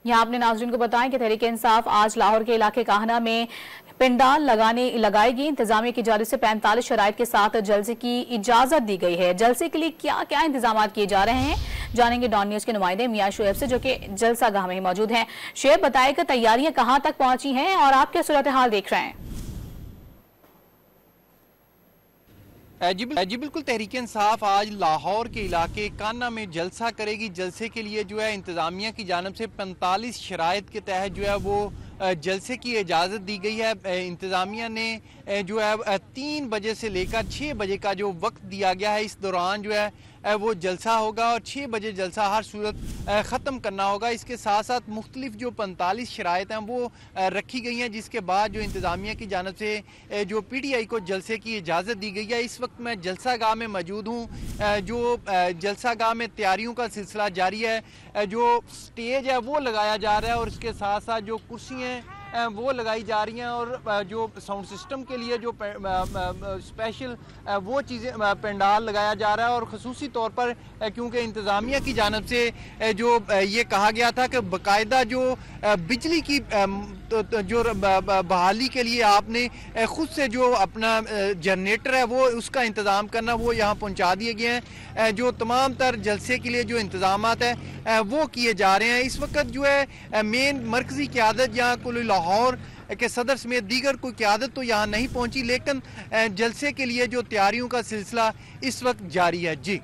यहाँ आपने नाज़रीन को बताएं कि तहरीक इंसाफ आज लाहौर के इलाके काहना में पिंडाल लगाएगी। इंतजामिया की जानिब से 45 शराइत के साथ जलसे की इजाजत दी गई है। जलसे के लिए क्या क्या इंतजाम किए जा रहे हैं, जानेंगे डॉन न्यूज के नुमाइंदे मियां शुएब से, जो कि जलसा गाह में मौजूद हैं। शुएब, बताएगा तैयारियां कहां तक पहुंची हैं और आप क्या सूरत हाल देख रहे हैं? जी बिल्कुल, तहरीक इंसाफ आज लाहौर के इलाके कान्ना में जलसा करेगी। जलसे के लिए जो है इंतज़ामिया की जानिब से 45 शराइत के तहत जो है वो जलसे की इजाज़त दी गई है। इंतज़ामिया ने जो है 3 बजे से लेकर 6 बजे का जो वक्त दिया गया है, इस दौरान जो है वो जलसा होगा और 6 बजे जलसा हर सूरत ख़त्म करना होगा। इसके साथ साथ मुख्तलिफ जो 45 शराइत हैं वो रखी गई हैं, जिसके बाद जो इंतज़ामिया की जानिब से जो PTI को जलसे की इजाज़त दी गई है। इस वक्त मैं जलसा गाह में मौजूद हूँ। जो जलसा गाह में तैयारियों का सिलसिला जारी है। जो स्टेज है वो लगाया जा रहा है और इसके साथ साथ जो कुर्सियाँ वो लगाई जा रही हैं और जो साउंड सिस्टम के लिए जो स्पेशल वो चीज़ें पंडाल लगाया जा रहा है। और ख़ुसूसी तौर पर क्योंकि इंतज़ामिया की जानिब से जो ये कहा गया था कि बाकायदा जो बिजली की जो बहाली के लिए आपने ख़ुद से जो अपना जनरेटर है वो उसका इंतज़ाम करना, वो यहाँ पहुँचा दिए गए हैं। जो तमाम तर जलसे के लिए जो इंतज़ामात है वो किए जा रहे हैं। इस वक्त जो है मेन मरकज़ी क़यादत यहाँ कुल लाहौर के सदर समेत दीगर कोई क़यादत तो यहाँ नहीं पहुँची, लेकिन जलसे के लिए जो तैयारियों का सिलसिला इस वक्त जारी है। जी।